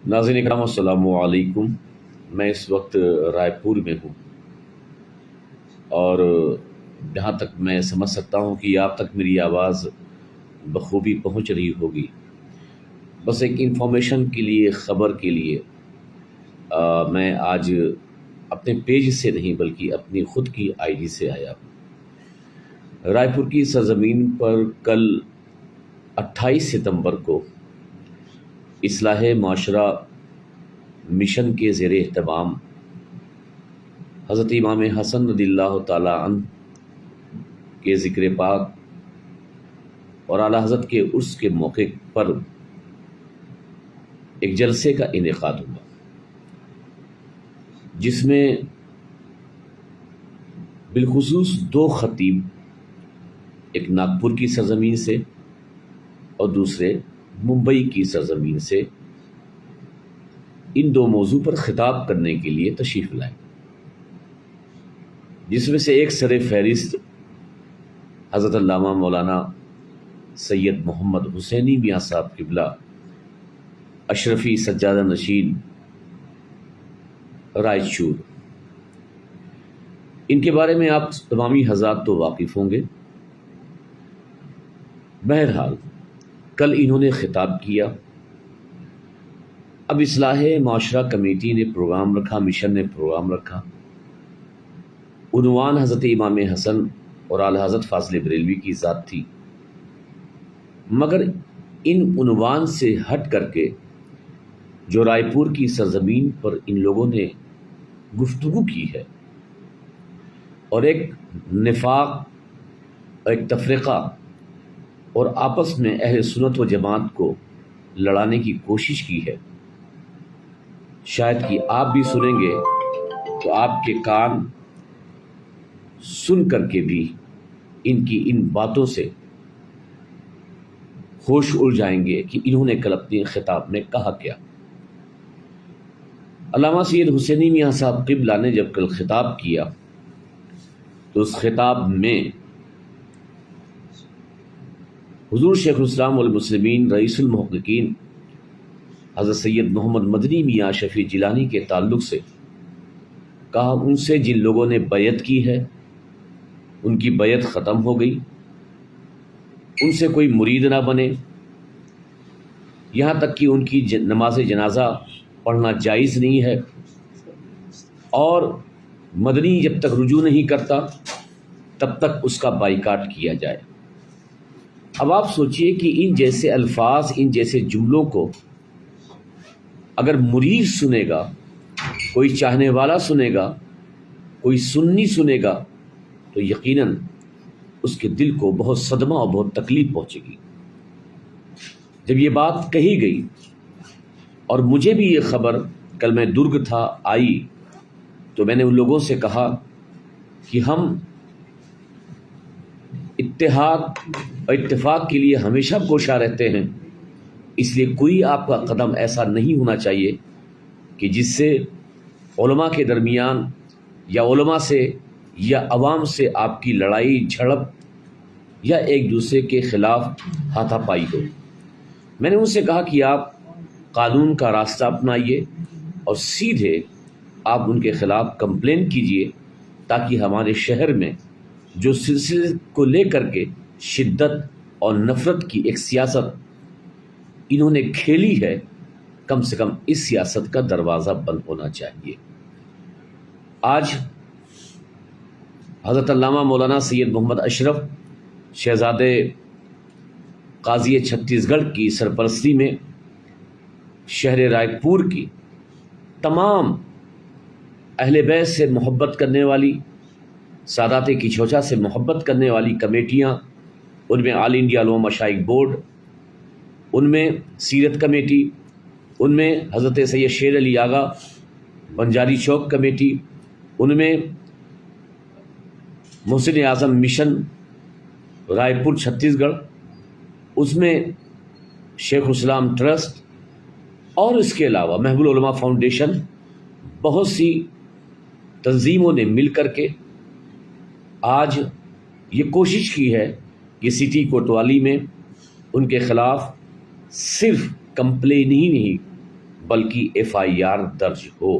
ناظرین کرام السلام علیکم۔ میں اس وقت رائے پور میں ہوں اور جہاں تک میں سمجھ سکتا ہوں کہ آپ تک میری آواز بخوبی پہنچ رہی ہوگی، بس ایک انفارمیشن کے لیے، خبر کے لیے میں آج اپنے پیج سے نہیں بلکہ اپنی خود کی آئی ڈی سے آیا ہوں۔ رائے پور کی سرزمین پر کل 28 ستمبر کو اصلاح معاشرہ مشن کے زیر اہتمام حضرت امام حسن رضی اللہ تعالی عنہ کے ذکر پاک اور اعلیٰ حضرت کے عرس کے موقع پر ایک جلسے کا انعقاد ہوا، جس میں بالخصوص 2 خطیب، ایک ناگپور کی سرزمین سے اور دوسرے ممبئی کی سرزمین سے، ان 2 موضوع پر خطاب کرنے کے لیے تشریف لائے، جس میں سے ایک سر فہرست حضرت علامہ مولانا سید محمد حسینی میاں صاحب قبلہ اشرفی سجادہ نشین رائچور۔ ان کے بارے میں آپ تمامی حضرات تو واقف ہوں گے۔ بہرحال کل انہوں نے خطاب کیا۔ اب اصلاح معاشرہ کمیٹی نے پروگرام رکھا، مشن نے پروگرام رکھا، عنوان حضرت امام حسن اور اعلیٰ حضرت فاضل بریلوی کی ذات تھی، مگر ان عنوان سے ہٹ کر کے جو رائے پور کی سرزمین پر ان لوگوں نے گفتگو کی ہے اور ایک نفاق، ایک تفرقہ اور آپس میں اہل سنت و جماعت کو لڑانے کی کوشش کی ہے، شاید کہ آپ بھی سنیں گے تو آپ کے کان سن کر کے بھی ان کی ان باتوں سے ہوش اڑ جائیں گے کہ انہوں نے کل اپنے خطاب میں کہا کیا۔ علامہ سید حسینی میاں صاحب قبلہ نے جب کل خطاب کیا تو اس خطاب میں حضور شیخ الاسلام والمسلمین رئیس المحققین حضرت سید محمد مدنی میاں شفیع جیلانی کے تعلق سے کہا، ان سے جن لوگوں نے بیعت کی ہے ان کی بیعت ختم ہو گئی، ان سے کوئی مرید نہ بنے، یہاں تک کہ ان کی نماز جنازہ پڑھنا جائز نہیں ہے، اور مدنی جب تک رجوع نہیں کرتا تب تک اس کا بائیکاٹ کیا جائے۔ اب آپ سوچئے کہ ان جیسے الفاظ، ان جیسے جملوں کو اگر مرید سنے گا، کوئی چاہنے والا سنے گا، کوئی سنی سنے گا، تو یقیناً اس کے دل کو بہت صدمہ اور بہت تکلیف پہنچے گی۔ جب یہ بات کہی گئی اور مجھے بھی یہ خبر، کل میں درگ تھا، آئی، تو میں نے ان لوگوں سے کہا کہ ہم اتحاد اور اتفاق کے لیے ہمیشہ کوشاں رہتے ہیں، اس لیے کوئی آپ کا قدم ایسا نہیں ہونا چاہیے کہ جس سے علماء کے درمیان یا علماء سے یا عوام سے آپ کی لڑائی جھڑپ یا ایک دوسرے کے خلاف ہاتھا پائی ہو۔ میں نے ان سے کہا کہ آپ قانون کا راستہ اپنائیے اور سیدھے آپ ان کے خلاف کمپلین کیجئے، تاکہ ہمارے شہر میں جو سلسلے کو لے کر کے شدت اور نفرت کی ایک سیاست انہوں نے کھیلی ہے، کم سے کم اس سیاست کا دروازہ بند ہونا چاہیے۔ آج حضرت علامہ مولانا سید محمد اشرف شہزادے قاضی چھتیس گڑھ کی سرپرستی میں شہر رائے پور کی تمام اہل بیت سے محبت کرنے والی، سادات کچھوچا سے محبت کرنے والی کمیٹیاں، ان میں آل انڈیا علماء مشائخ بورڈ، ان میں سیرت کمیٹی، ان میں حضرت سید شیر علی آغا بنجاری چوک کمیٹی، ان میں محسن اعظم مشن رائے پور چھتیس گڑھ، اس میں شیخ الاسلام ٹرسٹ، اور اس کے علاوہ محب العلماء فاؤنڈیشن، بہت سی تنظیموں نے مل کر کے آج یہ کوشش کی ہے کہ سٹی کوتوالی میں ان کے خلاف صرف کمپلین ہی نہیں بلکہ FIR درج ہو،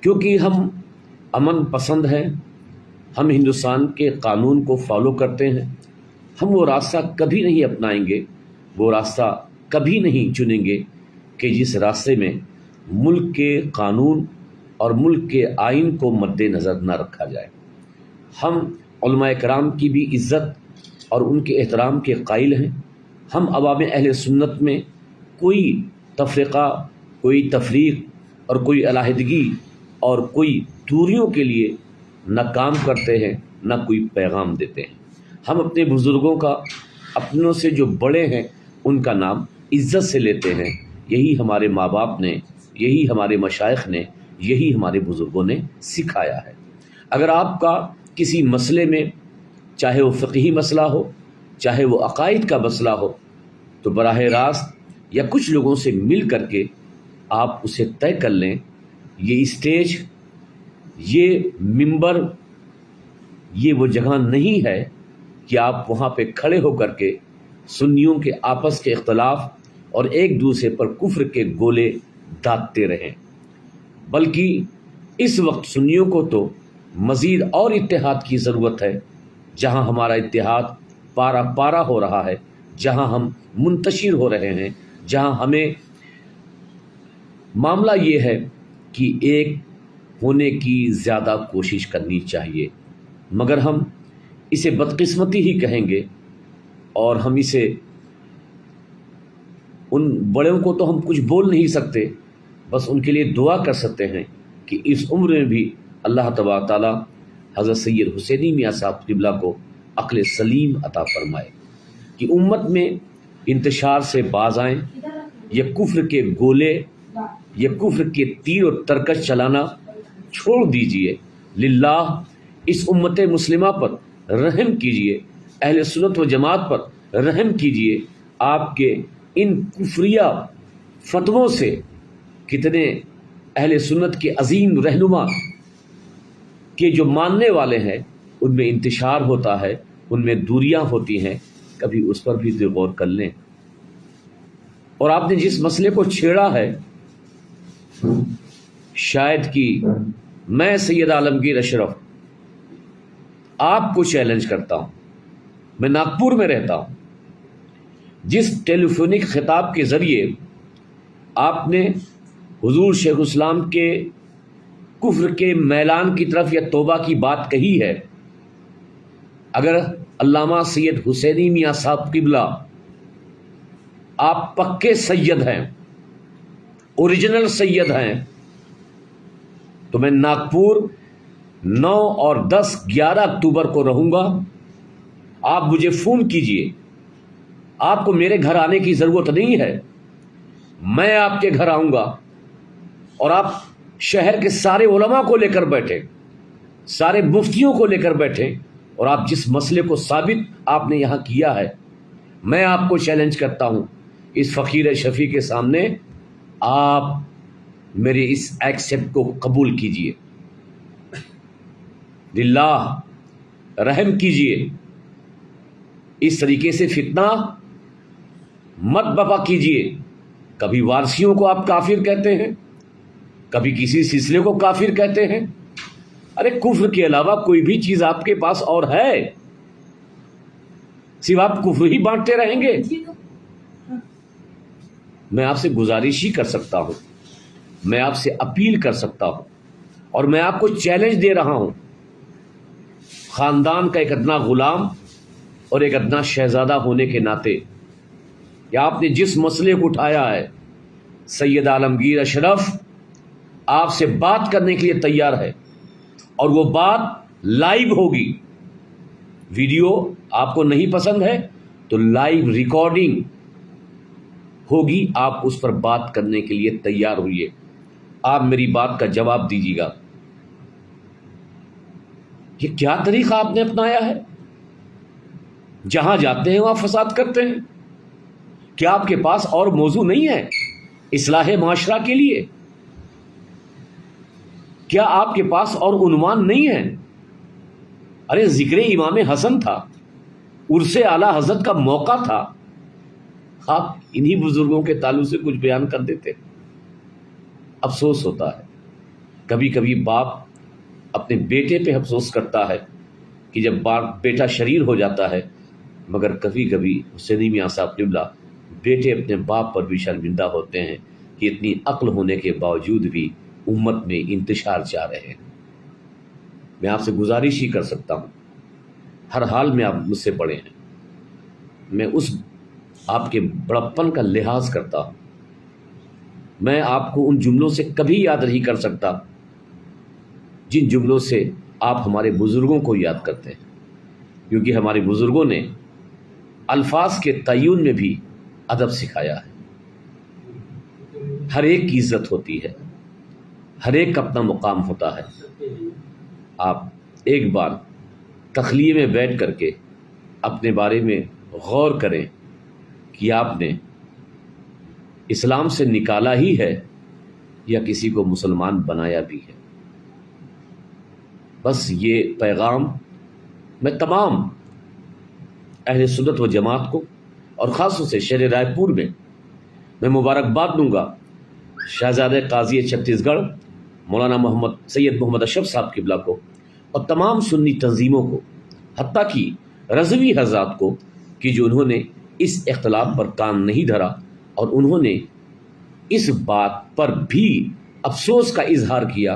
کیونکہ ہم امن پسند ہیں، ہم ہندوستان کے قانون کو فالو کرتے ہیں، ہم وہ راستہ کبھی نہیں اپنائیں گے، وہ راستہ کبھی نہیں چنیں گے کہ جس راستے میں ملک کے قانون اور ملک کے آئین کو مد نظر نہ رکھا جائے۔ ہم علماء کرام کی بھی عزت اور ان کے احترام کے قائل ہیں۔ ہم عوام اہل سنت میں کوئی تفرقہ، کوئی تفریق اور کوئی علیحدگی اور کوئی دوریوں کے لیے نہ کام کرتے ہیں، نہ کوئی پیغام دیتے ہیں۔ ہم اپنے بزرگوں کا، اپنوں سے جو بڑے ہیں ان کا نام عزت سے لیتے ہیں۔ یہی ہمارے ماں باپ نے، یہی ہمارے مشائخ نے، یہی ہمارے بزرگوں نے سکھایا ہے۔ اگر آپ کا کسی مسئلے میں، چاہے وہ فقہی مسئلہ ہو، چاہے وہ عقائد کا مسئلہ ہو، تو براہ راست یا کچھ لوگوں سے مل کر کے آپ اسے طے کر لیں۔ یہ اسٹیج، یہ ممبر، یہ وہ جگہ نہیں ہے کہ آپ وہاں پہ کھڑے ہو کر کے سنیوں کے آپس کے اختلاف اور ایک دوسرے پر کفر کے گولے داغتے رہیں، بلکہ اس وقت سنیوں کو تو مزید اور اتحاد کی ضرورت ہے۔ جہاں ہمارا اتحاد پارا پارا ہو رہا ہے، جہاں ہم منتشر ہو رہے ہیں، جہاں ہمیں معاملہ یہ ہے کہ ایک ہونے کی زیادہ کوشش کرنی چاہیے، مگر ہم اسے بدقسمتی ہی کہیں گے، اور ہم اسے، ان بڑوں کو تو ہم کچھ بول نہیں سکتے، بس ان کے لیے دعا کر سکتے ہیں کہ اس عمر میں بھی اللہ تبارک تعالیٰ حضرت سید حسینی میاں صاحب قبلہ کو عقل سلیم عطا فرمائے، کہ امت میں انتشار سے باز آئیں، یہ کفر کے گولے، یہ کفر کے تیر و ترکش چلانا چھوڑ دیجئے۔ للہ اس امت مسلمہ پر رحم کیجئے، اہل سنت و جماعت پر رحم کیجئے۔ آپ کے ان کفریہ فتووں سے کتنے اہل سنت کے عظیم رہنما کے جو ماننے والے ہیں ان میں انتشار ہوتا ہے، ان میں دوریاں ہوتی ہیں، کبھی اس پر بھی غور کر لیں۔ اور آپ نے جس مسئلے کو چھیڑا ہے، شاید کہ میں سید عالمگیر اشرف آپ کو چیلنج کرتا ہوں، میں ناگپور میں رہتا ہوں، جس ٹیلی فونک خطاب کے ذریعے آپ نے حضور شیخ الاسلام کے کفر کے میلان کی طرف یا توبہ کی بات کہی ہے، اگر علامہ سید حسینی میاں صاحب قبلہ آپ پکے سید ہیں، اوریجنل سید ہیں، تو میں ناگپور 9 اور 10 11 اکتوبر کو رہوں گا۔ آپ مجھے فون کیجئے، آپ کو میرے گھر آنے کی ضرورت نہیں ہے، میں آپ کے گھر آؤں گا، اور آپ شہر کے سارے علماء کو لے کر بیٹھے، سارے مفتیوں کو لے کر بیٹھے، اور آپ جس مسئلے کو ثابت آپ نے یہاں کیا ہے، میں آپ کو چیلنج کرتا ہوں اس فقیر شفیع کے سامنے، آپ میرے اس ایکسپٹ کو قبول کیجئے، للہ رحم کیجئے، اس طریقے سے فتنہ مت بپا کیجئے۔ کبھی وارثیوں کو آپ کافر کہتے ہیں، کبھی کسی سلسلے کو کافر کہتے ہیں۔ ارے کفر کے علاوہ کوئی بھی چیز آپ کے پاس اور ہے؟ صرف آپ کفر ہی بانٹتے رہیں گے؟ میں آپ سے گزارش ہی کر سکتا ہوں، میں آپ سے اپیل کر سکتا ہوں، اور میں آپ کو چیلنج دے رہا ہوں، خاندان کا ایک ادنا غلام اور ایک ادنا شہزادہ ہونے کے ناطے، کہ آپ نے جس مسئلے کو اٹھایا ہے، سید عالمگیر اشرف آپ سے بات کرنے کے لیے تیار ہے، اور وہ بات لائیو ہوگی۔ ویڈیو آپ کو نہیں پسند ہے تو لائیو ریکارڈنگ ہوگی، آپ اس پر بات کرنے کے لیے تیار ہوئیے، آپ میری بات کا جواب دیجیے گا۔ یہ کیا طریقہ آپ نے اپنایا ہے؟ جہاں جاتے ہیں وہاں فساد کرتے ہیں۔ کیا آپ کے پاس اور موضوع نہیں ہے اصلاح معاشرہ کے لیے؟ کیا آپ کے پاس اور عنوان نہیں ہے؟ ارے ذکر امام حسن تھا، عرس اعلیٰ حضرت کا موقع تھا، آپ انہی بزرگوں کے تعلق سے کچھ بیان کر دیتے۔ افسوس ہوتا ہے. کبھی کبھی باپ اپنے بیٹے پہ افسوس کرتا ہے کہ جب بیٹا شریر ہو جاتا ہے، مگر کبھی کبھی حسینی میاں صاحب قبلہ بیٹے اپنے باپ پر بھی شرمندہ ہوتے ہیں کہ اتنی عقل ہونے کے باوجود بھی امت میں انتشار چاہ رہے ہیں. میں آپ سے گزارش ہی کر سکتا ہوں، ہر حال میں آپ مجھ سے بڑے ہیں، میں اس آپ کے بڑپن کا لحاظ کرتا ہوں. میں آپ کو ان جملوں سے کبھی یاد نہیں کر سکتا جن جملوں سے آپ ہمارے بزرگوں کو یاد کرتے ہیں، کیونکہ ہمارے بزرگوں نے الفاظ کے تعین میں بھی ادب سکھایا ہے. ہر ایک کی عزت ہوتی ہے، ہر ایک کا اپنا مقام ہوتا ہے. آپ ایک بار تخلیے میں بیٹھ کر کے اپنے بارے میں غور کریں کہ آپ نے اسلام سے نکالا ہی ہے یا کسی کو مسلمان بنایا بھی ہے. بس یہ پیغام میں تمام اہل سنت و جماعت کو اور خاص طور سے شہر رائے پور میں مبارکباد دوں گا شہزادہ قاضی چھتیس گڑھ مولانا سید محمد اشرف صاحب قبلہ کو اور تمام سنی تنظیموں کو، حتیٰ کہ رضوی حضرات کو، کہ جو انہوں نے اس اختلاف پر کان نہیں دھرا اور انہوں نے اس بات پر بھی افسوس کا اظہار کیا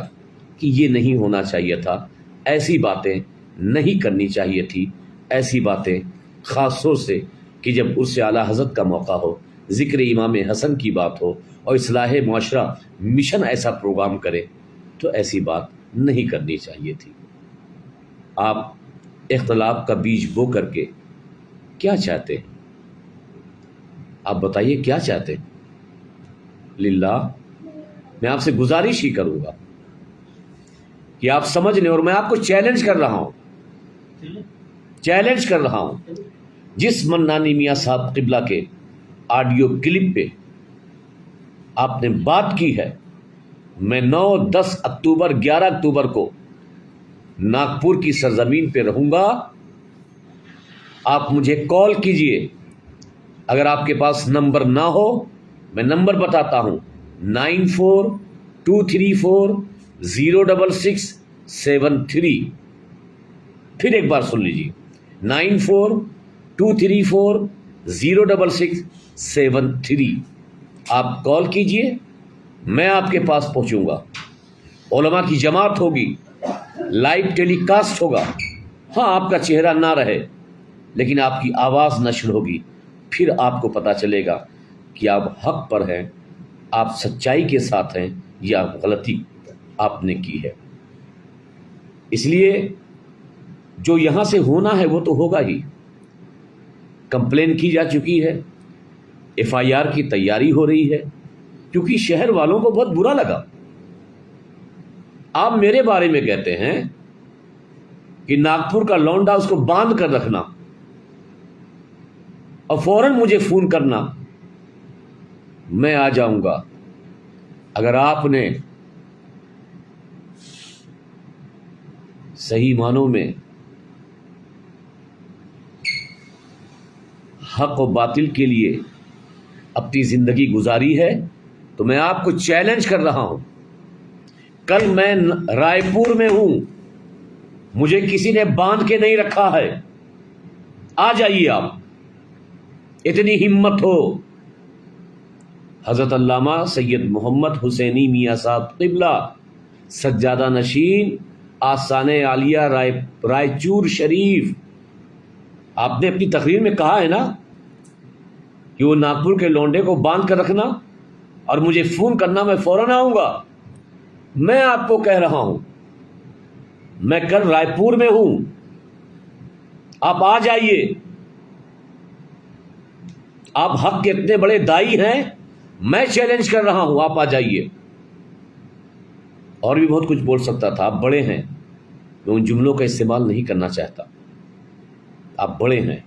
کہ یہ نہیں ہونا چاہیے تھا، ایسی باتیں نہیں کرنی چاہیے تھی. ایسی باتیں خاص طور سے کہ جب عرس اعلیٰ حضرت کا موقع ہو، ذکر امام حسن کی بات ہو اور اصلاح معاشرہ مشن ایسا پروگرام کرے تو ایسی بات نہیں کرنی چاہیے تھی. آپ اختلاف کا بیج بو کر کے کیا چاہتے ہیں؟ آپ بتائیے کیا چاہتے ہیں؟ للہ میں آپ سے گزارش ہی کروں گا کہ آپ سمجھ لیں، اور میں آپ کو چیلنج کر رہا ہوں جس منانی میاں صاحب قبلہ کے آڈیو کلپ پہ آپ نے بات کی ہے، میں 9، 10 اکتوبر، 11 اکتوبر کو ناگپور کی سرزمین پہ رہوں گا. آپ مجھے کال کیجئے، اگر آپ کے پاس نمبر نہ ہو میں نمبر بتاتا ہوں 9423406673. پھر ایک بار سن لیجیے 9423406673. آپ کال کیجئے، میں آپ کے پاس پہنچوں گا. علماء کی جماعت ہوگی، لائیو ٹیلی کاسٹ ہوگا. ہاں آپ کا چہرہ نہ رہے لیکن آپ کی آواز نشر ہوگی، پھر آپ کو پتہ چلے گا کہ آپ حق پر ہیں، آپ سچائی کے ساتھ ہیں یا غلطی آپ نے کی ہے. اس لیے جو یہاں سے ہونا ہے وہ تو ہوگا ہی. کمپلین کی جا چکی ہے، FIR کی تیاری ہو رہی ہے، کیونکہ شہر والوں کو بہت برا لگا. آپ میرے بارے میں کہتے ہیں کہ ناگپور کا لونڈا اس کو باندھ کر رکھنا اور فوراً مجھے فون کرنا، میں آ جاؤں گا. اگر آپ نے صحیح معنوں میں حق و باطل کے لیے اپنی زندگی گزاری ہے تو میں آپ کو چیلنج کر رہا ہوں. کل میں رائے پور میں ہوں، مجھے کسی نے باندھ کے نہیں رکھا ہے. آ جائیے آپ، اتنی ہمت ہو. حضرت علامہ سید محمد حسینی میاں صاحب قبلہ سجادہ نشین آستانہ عالیہ رائے چور شریف، آپ نے اپنی تقریر میں کہا ہے نا کہ وہ ناگپور کے لونڈے کو باندھ کر رکھنا اور مجھے فون کرنا، میں فوراً آؤں گا. میں آپ کو کہہ رہا ہوں میں کل رائے پور میں ہوں، آپ آ جائیے. آپ حق کے اتنے بڑے دائی ہیں، میں چیلنج کر رہا ہوں، آپ آ جائیے. اور بھی بہت کچھ بول سکتا تھا، آپ بڑے ہیں، میں ان جملوں کا استعمال نہیں کرنا چاہتا. آپ بڑے ہیں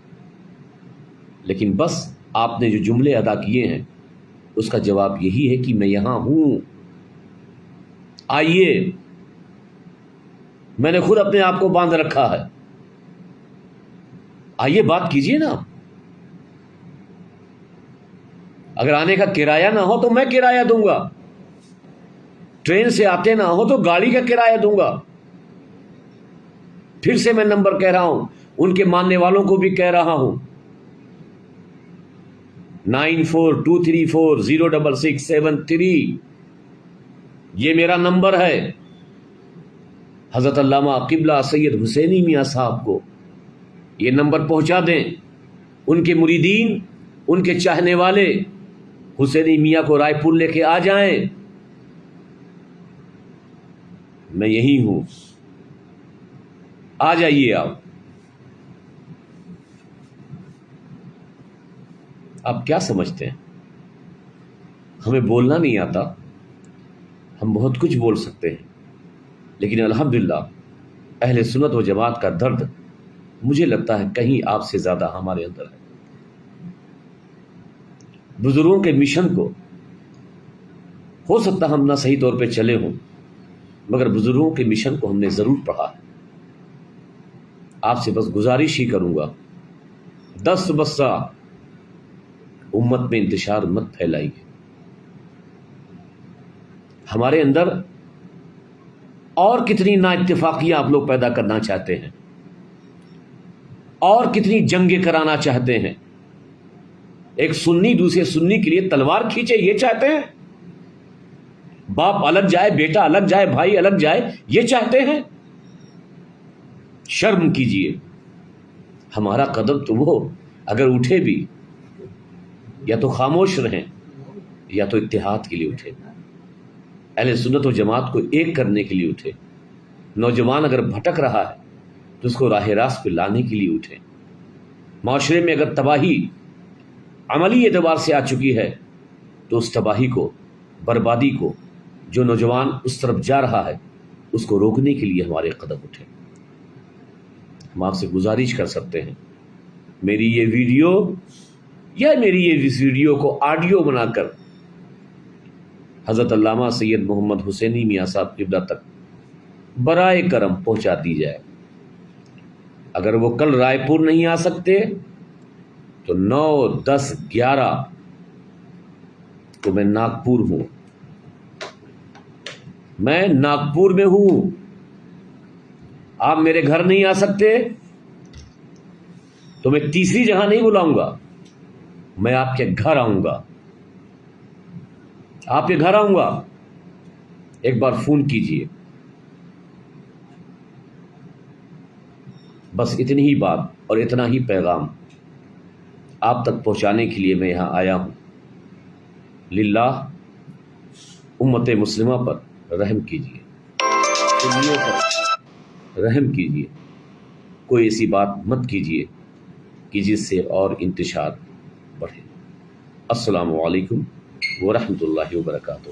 لیکن بس آپ نے جو جملے ادا کیے ہیں اس کا جواب یہی ہے کہ میں یہاں ہوں، آئیے. میں نے خود اپنے آپ کو باندھ رکھا ہے، آئیے بات کیجیے نا. اگر آنے کا کرایہ نہ ہو تو میں کرایہ دوں گا. ٹرین سے آتے نہ ہو تو گاڑی کا کرایہ دوں گا. پھر سے میں نمبر کہہ رہا ہوں, ان کے ماننے والوں کو بھی کہہ رہا ہوں, 9423406673 یہ میرا نمبر ہے. حضرت علامہ قبلہ سید حسینی میاں صاحب کو یہ نمبر پہنچا دیں. ان کے مریدین, ان کے چاہنے والے حسینی میاں کو رائے پور لے کے آ جائیں. میں یہی ہوں, آ جائیے آپ. آپ کیا سمجھتے ہیں ہمیں بولنا نہیں آتا؟ ہم بہت کچھ بول سکتے ہیں, لیکن الحمدللہ اہل سنت و جماعت کا درد مجھے لگتا ہے کہیں آپ سے زیادہ ہمارے اندر ہے. بزرگوں کے مشن کو ہو سکتا ہم نہ صحیح طور پہ چلے ہوں, مگر بزرگوں کے مشن کو ہم نے ضرور پڑھا ہے. آپ سے بس گزارش ہی کروں گا, دست بستہ امت میں انتشار مت پھیلائیے. ہمارے اندر اور کتنی نا اتفاقیاں آپ لوگ پیدا کرنا چاہتے ہیں, اور کتنی جنگیں کرانا چاہتے ہیں. ایک سنی دوسرے سنی کے لیے تلوار کھینچے, یہ چاہتے ہیں؟ باپ الگ جائے, بیٹا الگ جائے, بھائی الگ جائے, یہ چاہتے ہیں؟ شرم کیجئے. ہمارا قدم تو وہ اگر اٹھے بھی یا تو خاموش رہیں یا تو اتحاد کے لیے اٹھے, اہل سنت و جماعت کو ایک کرنے کے لیے اٹھے. نوجوان اگر بھٹک رہا ہے تو اس کو راہ راست پہ لانے کے لیے اٹھے. معاشرے میں اگر تباہی عملی اعتبار سے آ چکی ہے تو اس تباہی کو, بربادی کو, جو نوجوان اس طرف جا رہا ہے اس کو روکنے کے لیے ہمارے قدم اٹھے. ہم آپ سے گزارش کر سکتے ہیں, میری یہ ویڈیو یا میری یہ ویڈیو کو آڈیو بنا کر حضرت علامہ سید محمد حسینی میاں صاحب قبلہ تک برائے کرم پہنچا دی جائے. اگر وہ کل رائے پور نہیں آ سکتے تو 9, 10, 11 تو میں ناگپور ہوں. میں ناگپور میں ہوں. آپ میرے گھر نہیں آ سکتے تو میں تیسری جگہ نہیں بلاؤں گا, میں آپ کے گھر آؤں گا. آپ کے گھر آؤں گا, ایک بار فون کیجئے. بس اتنی ہی بات اور اتنا ہی پیغام آپ تک پہنچانے کے لیے میں یہاں آیا ہوں. للہ امت مسلمہ پر رحم کیجئے, سنیوں پر رحم کیجئے. کوئی ایسی بات مت کیجئے کہ جس سے اور انتشار بڑھے. السلام علیکم ورحمۃ اللہ وبرکاتہ.